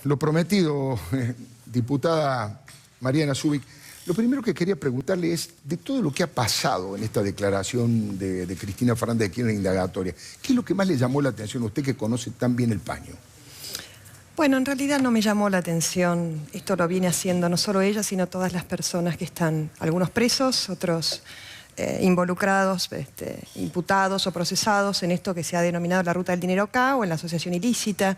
lo prometido, diputada Mariana Zubik, lo primero que quería preguntarle es, de todo lo que ha pasado en esta declaración de Cristina Fernández de Kirchner indagatoria, ¿qué es lo que más le llamó la atención a usted que conoce tan bien el paño? Bueno, en realidad no me llamó la atención. Esto lo viene haciendo no solo ella, sino todas las personas que están, algunos presos, otros involucrados, imputados o procesados en esto que se ha denominado la ruta del dinero acá o en la asociación ilícita.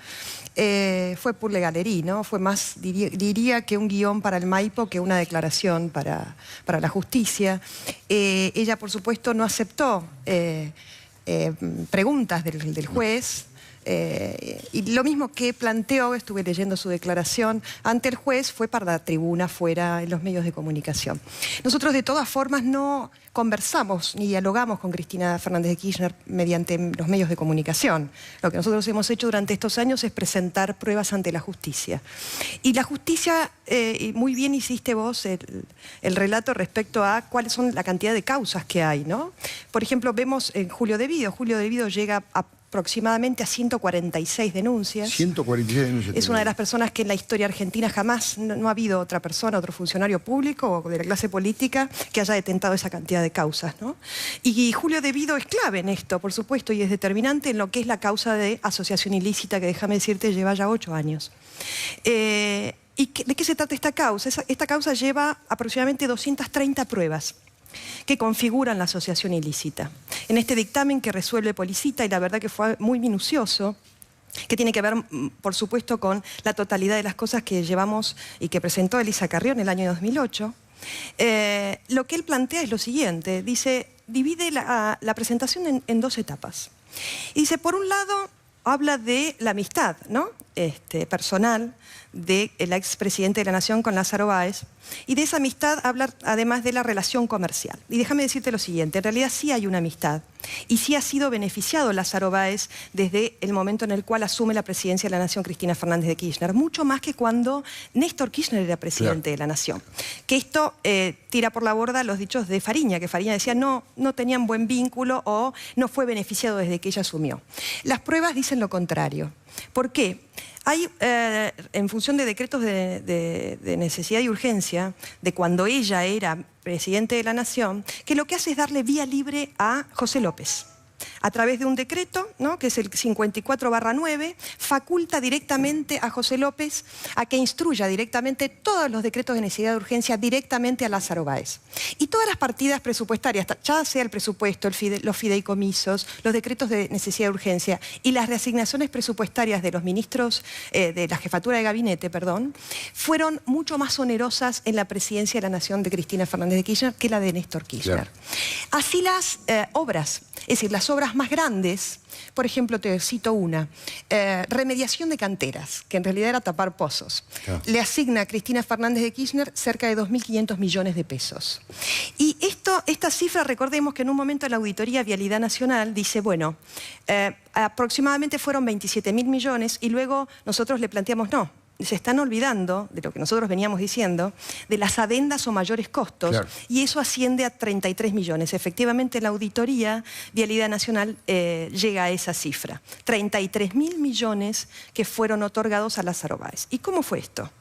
Fue pour le galerie, ¿no? Fue más, diría que un guión para el Maipo que una declaración para la justicia. Ella, por supuesto, no aceptó preguntas del juez. Y lo mismo que planteó, estuve leyendo su declaración ante el juez, fue para la tribuna fuera en los medios de comunicación. Nosotros de todas formas no conversamos ni dialogamos con Cristina Fernández de Kirchner mediante los medios de comunicación. Lo que nosotros hemos hecho durante estos años es presentar pruebas ante la justicia. Y la justicia, muy bien hiciste vos el relato respecto a cuáles son la cantidad de causas que hay, ¿no? Por ejemplo, vemos en Julio Devido llega a aproximadamente a 146 denuncias. 146 denuncias. Es una de las personas que en la historia argentina jamás, no ha habido otra persona, otro funcionario público o de la clase política que haya detentado esa cantidad de causas, ¿no? Y Julio Devido es clave en esto, por supuesto, y es determinante en lo que es la causa de asociación ilícita, que déjame decirte, lleva ya 8 años. ¿Y de qué se trata esta causa? Esta causa lleva aproximadamente 230 pruebas que configuran la asociación ilícita. En este dictamen que resuelve Policita, y la verdad que fue muy minucioso, que tiene que ver, por supuesto, con la totalidad de las cosas que llevamos y que presentó Elisa Carrió en el año 2008, lo que él plantea es lo siguiente, dice, divide la presentación en 2 etapas. Y dice, por un lado, habla de la amistad, ¿no? Personal del expresidente de la Nación con Lázaro Báez, y de esa amistad habla además de la relación comercial. Y déjame decirte lo siguiente, en realidad sí hay una amistad, y sí ha sido beneficiado Lázaro Báez desde el momento en el cual asume la presidencia de la Nación Cristina Fernández de Kirchner, mucho más que cuando Néstor Kirchner era presidente de la Nación. Que esto tira por la borda los dichos de Fariña, que Fariña decía no tenían buen vínculo o no fue beneficiado desde que ella asumió. Las pruebas dicen lo contrario. ¿Por qué? Hay, en función de decretos de necesidad y urgencia, de cuando ella era presidente de la Nación, que lo que hace es darle vía libre a José López. A través de un decreto, ¿no?, que es el 54/9, faculta directamente a José López a que instruya directamente todos los decretos de necesidad de urgencia directamente a Lázaro Báez. Y todas las partidas presupuestarias, ya sea el presupuesto, los fideicomisos, los decretos de necesidad de urgencia y las reasignaciones presupuestarias de los ministros, de la jefatura de gabinete, perdón, fueron mucho más onerosas en la presidencia de la Nación de Cristina Fernández de Kirchner que la de Néstor Kirchner. Claro. Así las obras, es decir, las obras más grandes, por ejemplo, te cito una, remediación de canteras, que en realidad era tapar pozos. Claro. Le asigna a Cristina Fernández de Kirchner cerca de 2.500 millones de pesos. Y esta cifra, recordemos que en un momento la Auditoría Vialidad Nacional dice, bueno, aproximadamente fueron 27.000 millones y luego nosotros le planteamos no. Se están olvidando de lo que nosotros veníamos diciendo, de las adendas o mayores costos, claro, y eso asciende a 33 millones. Efectivamente, la Auditoría Vialidad Nacional llega a esa cifra. 33.000 millones que fueron otorgados a Lázaro Báez. ¿Y cómo fue esto?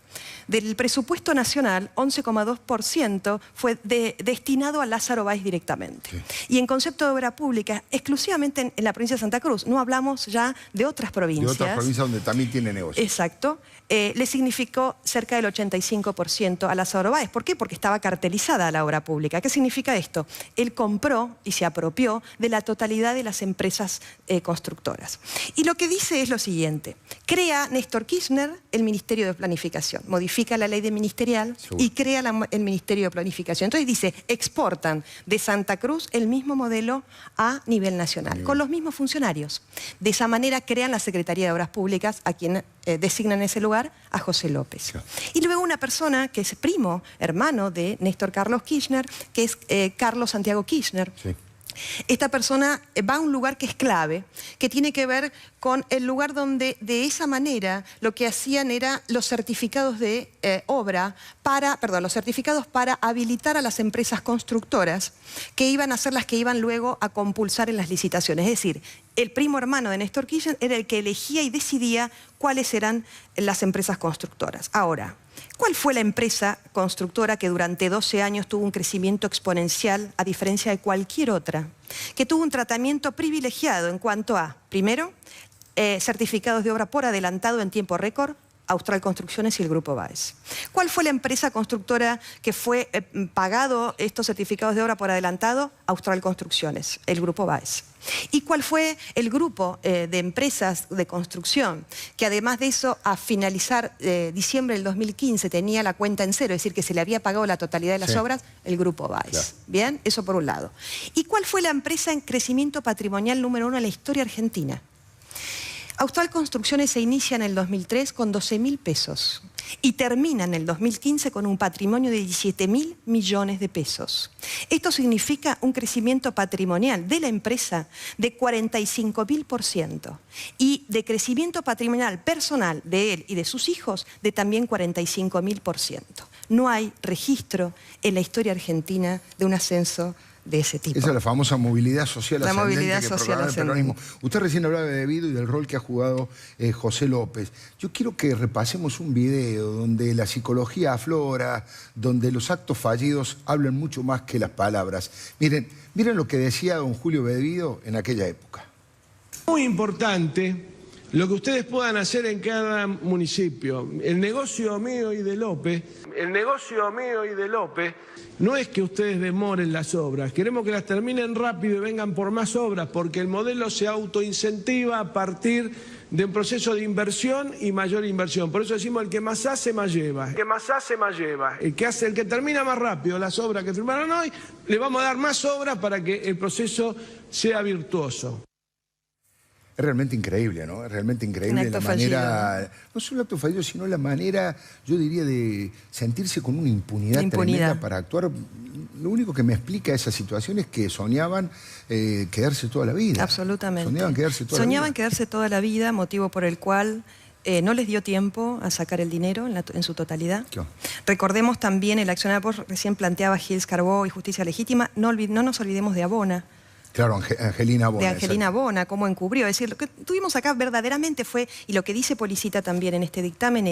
Del presupuesto nacional, 11,2% fue destinado a Lázaro Báez directamente. Sí. Y en concepto de obra pública, exclusivamente en la provincia de Santa Cruz, no hablamos ya de otras provincias. De otras provincias donde también tiene negocio. Exacto. Le significó cerca del 85% a Lázaro Báez. ¿Por qué? Porque estaba cartelizada la obra pública. ¿Qué significa esto? Él compró y se apropió de la totalidad de las empresas constructoras. Y lo que dice es lo siguiente. Crea Néstor Kirchner el Ministerio de Planificación. Modifica la ley de ministerial y crea el Ministerio de Planificación. Entonces dice, exportan de Santa Cruz el mismo modelo a nivel nacional, con los mismos funcionarios. De esa manera crean la Secretaría de Obras Públicas, a quien designan en ese lugar a José López. Sí. Y luego una persona que es primo, hermano de Néstor Carlos Kirchner, que es Carlos Santiago Kirchner. Sí. Esta persona va a un lugar que es clave, que tiene que ver con el lugar donde de esa manera lo que hacían era los certificados de obra los certificados para habilitar a las empresas constructoras que iban a ser las que iban luego a compulsar en las licitaciones. Es decir, el primo hermano de Néstor Kirchner era el que elegía y decidía cuáles eran las empresas constructoras. Ahora, ¿cuál fue la empresa constructora que durante 12 años tuvo un crecimiento exponencial a diferencia de cualquier otra? Que tuvo un tratamiento privilegiado en cuanto a, primero, certificados de obra por adelantado en tiempo récord, Austral Construcciones y el Grupo Báez. ¿Cuál fue la empresa constructora que fue pagado estos certificados de obra por adelantado? Austral Construcciones, el Grupo Báez. ¿Y cuál fue el grupo de empresas de construcción que además de eso a finalizar diciembre del 2015 tenía la cuenta en cero, es decir, que se le había pagado la totalidad de las obras? El Grupo Báez. Claro. Bien, eso por un lado. ¿Y cuál fue la empresa en crecimiento patrimonial número 1 en la historia argentina? Austral Construcciones se inicia en el 2003 con 12.000 pesos y termina en el 2015 con un patrimonio de 17.000 millones de pesos. Esto significa un crecimiento patrimonial de la empresa de 45.000% y de crecimiento patrimonial personal de él y de sus hijos de también 45.000%. No hay registro en la historia argentina de un ascenso de ese tipo. Esa es la famosa movilidad social ascendente. La movilidad social ascendente. Usted recién hablaba de Vido y del rol que ha jugado José López. Yo quiero que repasemos un video donde la psicología aflora, donde los actos fallidos hablan mucho más que las palabras. Miren lo que decía don Julio de Vido en aquella época. Muy importante lo que ustedes puedan hacer en cada municipio. El negocio mío y de López, no es que ustedes demoren las obras, queremos que las terminen rápido y vengan por más obras, porque el modelo se autoincentiva a partir de un proceso de inversión y mayor inversión. Por eso decimos el que más hace, más lleva. El que termina más rápido las obras que firmaron hoy, le vamos a dar más obras para que el proceso sea virtuoso. Es realmente increíble, ¿no? Es realmente increíble la manera, no solo acto fallido, sino la manera, yo diría, de sentirse con una impunidad tremenda para actuar. Lo único que me explica esa situación es que soñaban quedarse toda la vida. Absolutamente. Soñaban quedarse toda la vida, motivo por el cual no les dio tiempo a sacar el dinero en su totalidad. ¿Qué? Recordemos también el accionario, recién planteaba Gilles Carbó y Justicia Legítima, no nos olvidemos de Abona. Claro, Angelina Bona. De Angelina Bona, cómo encubrió. Es decir, lo que tuvimos acá verdaderamente fue, y lo que dice Policita también en este dictamen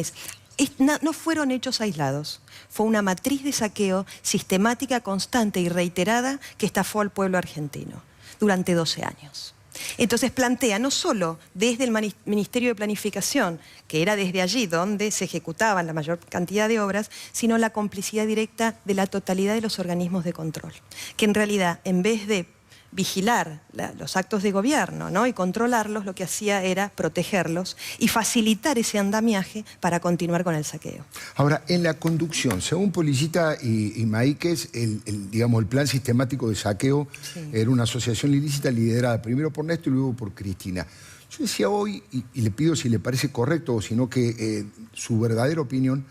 no fueron hechos aislados. Fue una matriz de saqueo sistemática, constante y reiterada que estafó al pueblo argentino durante 12 años. Entonces plantea no solo desde el Ministerio de Planificación, que era desde allí donde se ejecutaban la mayor cantidad de obras, sino la complicidad directa de la totalidad de los organismos de control, que en realidad, en vez de vigilar los actos de gobierno, ¿no? Y controlarlos, lo que hacía era protegerlos y facilitar ese andamiaje para continuar con el saqueo. Ahora, en la conducción, según Policita y Maíquez, digamos, el plan sistemático de saqueo era una asociación ilícita liderada primero por Néstor y luego por Cristina. Yo decía hoy, y le pido si le parece correcto o si no que su verdadera opinión,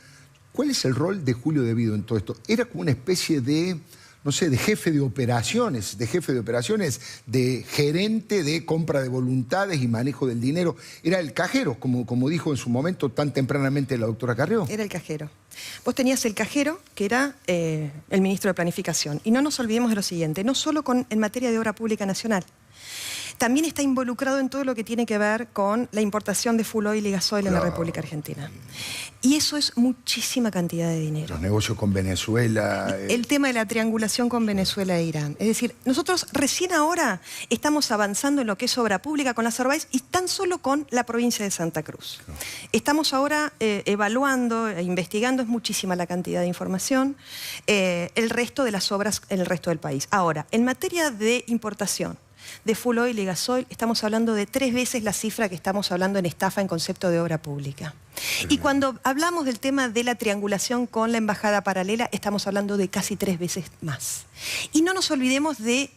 ¿cuál es el rol de Julio de Vido en todo esto? Era como una especie de, no sé, de jefe de operaciones, de gerente de compra de voluntades y manejo del dinero. Era el cajero, como dijo en su momento tan tempranamente la doctora Carrió. Era el cajero. Vos tenías el cajero, que era el ministro de Planificación. Y no nos olvidemos de lo siguiente, no solo en materia de obra pública nacional, también está involucrado en todo lo que tiene que ver con la importación de full oil y gasoil en la República Argentina. Y eso es muchísima cantidad de dinero. Los negocios con Venezuela. El tema de la triangulación con Venezuela e Irán. Es decir, nosotros recién ahora estamos avanzando en lo que es obra pública con las Orbaez y tan solo con la provincia de Santa Cruz. Estamos ahora evaluando e investigando, es muchísima la cantidad de información, el resto de las obras en el resto del país. Ahora, en materia de importación de full oil y gasoil, estamos hablando de 3 veces la cifra que estamos hablando en estafa en concepto de obra pública. Y cuando hablamos del tema de la triangulación con la embajada paralela, estamos hablando de casi 3 veces más. Y no nos olvidemos de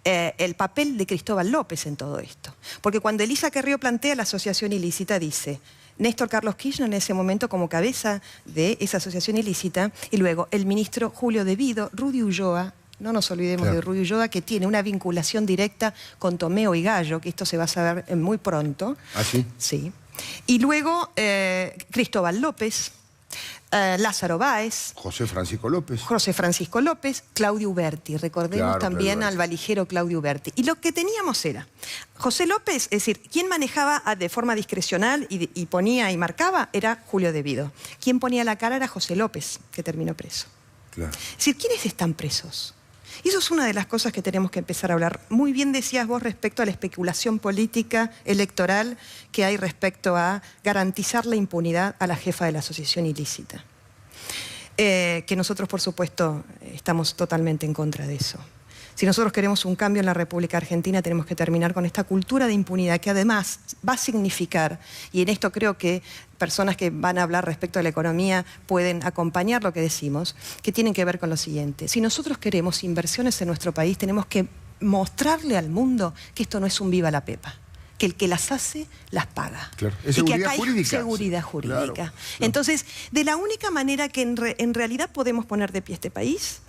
el papel de Cristóbal López en todo esto. Porque cuando Elisa Carrió plantea la asociación ilícita, dice Néstor Carlos Kirchner en ese momento como cabeza de esa asociación ilícita, y luego el ministro Julio de Vido, Rudy Ulloa. No nos olvidemos de Rudy Ulloa, que tiene una vinculación directa con Tomeo y Gallo, que esto se va a saber muy pronto. ¿Ah, sí? Sí. Y luego Cristóbal López, Lázaro Báez, José Francisco López. José Francisco López, Claudio Uberti. Recordemos Claro, también Claudio al valijero Claudio Uberti. Y lo que teníamos era José López, es decir, quien manejaba de forma discrecional y ponía y marcaba era Julio De Vido. Quien ponía la cara era José López, que terminó preso. Claro. Es decir, ¿quiénes están presos? Y eso es una de las cosas que tenemos que empezar a hablar. Muy bien decías vos respecto a la especulación política electoral que hay respecto a garantizar la impunidad a la jefa de la asociación ilícita. Que nosotros, por supuesto, estamos totalmente en contra de eso. Si nosotros queremos un cambio en la República Argentina, tenemos que terminar con esta cultura de impunidad que además va a significar, y en esto creo que personas que van a hablar respecto a la economía pueden acompañar lo que decimos, que tienen que ver con lo siguiente. Si nosotros queremos inversiones en nuestro país, tenemos que mostrarle al mundo que esto no es un viva la pepa, que el que las hace, las paga. Claro. Es y que seguridad acá hay jurídica. seguridad jurídica. Claro, claro. Entonces, de la única manera que en realidad podemos poner de pie este país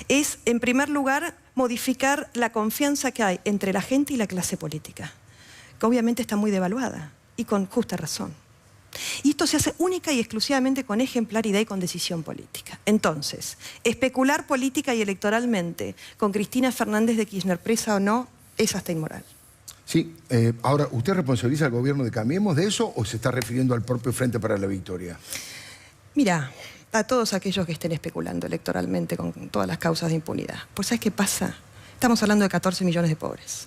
es, en primer lugar, modificar la confianza que hay entre la gente y la clase política, que obviamente está muy devaluada y con justa razón. Y esto se hace única y exclusivamente con ejemplaridad y con decisión política. Entonces, especular política y electoralmente con Cristina Fernández de Kirchner, presa o no, es hasta inmoral. Sí, ahora, ¿usted responsabiliza al gobierno de Cambiemos de eso o se está refiriendo al propio Frente para la Victoria? Mira, a todos aquellos que estén especulando electoralmente con todas las causas de impunidad. Pues ¿sabes qué pasa? Estamos hablando de 14 millones de pobres.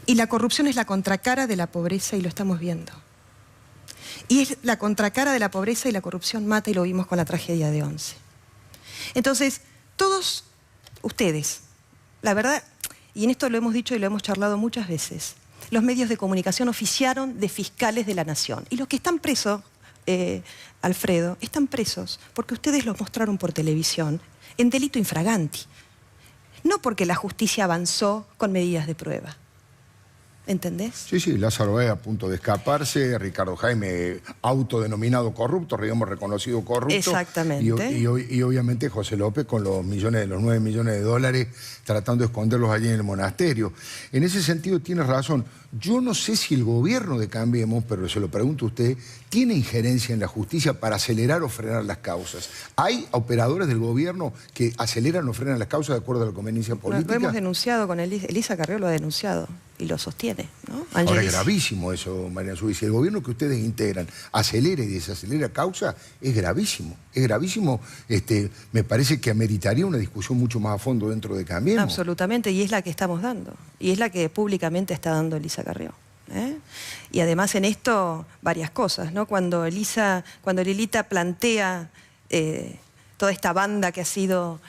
Y la corrupción es la contracara de la pobreza y lo estamos viendo. Y es la contracara de la pobreza y la corrupción mata y lo vimos con la tragedia de Once. Entonces, todos ustedes, la verdad, y en esto lo hemos dicho y lo hemos charlado muchas veces, los medios de comunicación oficiaron de fiscales de la nación. Y los que están presos, Alfredo, están presos porque ustedes los mostraron por televisión en delito infraganti. No porque la justicia avanzó con medidas de prueba. ¿Entendés? Sí, sí, Lázaro Báez a punto de escaparse, Ricardo Jaime autodenominado corrupto, digamos reconocido corrupto. Exactamente. Y obviamente José López con los 9 millones de dólares tratando de esconderlos allí en el monasterio. En ese sentido tiene razón. Yo no sé si el gobierno de Cambiemos, pero se lo pregunto a usted, tiene injerencia en la justicia para acelerar o frenar las causas. ¿Hay operadores del gobierno que aceleran o frenan las causas de acuerdo a la conveniencia política? Lo hemos denunciado con Elisa Carrió, lo ha denunciado y lo sostiene, ¿no? Ahora es gravísimo eso, Mariana Zubich. Si el gobierno que ustedes integran acelera y desacelera causa, es gravísimo. Es gravísimo. Me parece que ameritaría una discusión mucho más a fondo dentro de Cambiemos. Absolutamente, y es la que estamos dando. Y es la que públicamente está dando Elisa Carrió. Y además en esto varias cosas, ¿no? Cuando Lilita plantea toda esta banda que ha sido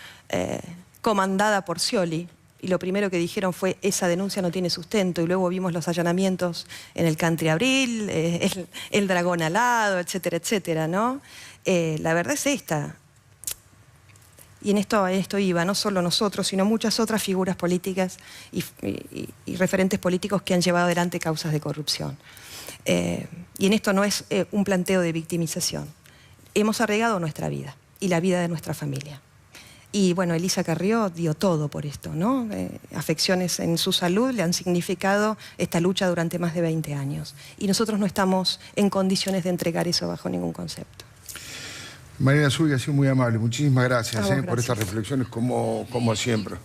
comandada por Scioli, y lo primero que dijeron fue esa denuncia no tiene sustento, y luego vimos los allanamientos en el Country Abril, el Dragón Alado, etcétera, etcétera, ¿no? La verdad es esta. Y en esto iba, no solo nosotros, sino muchas otras figuras políticas y referentes políticos que han llevado adelante causas de corrupción. Y en esto no es un planteo de victimización. Hemos arriesgado nuestra vida y la vida de nuestra familia. Y bueno, Elisa Carrió dio todo por esto, ¿no? Afecciones en su salud le han significado esta lucha durante más de 20 años. Y nosotros no estamos en condiciones de entregar eso bajo ningún concepto. Mariana Zubich ha sido muy amable. Muchísimas gracias, Gracias por estas reflexiones como siempre.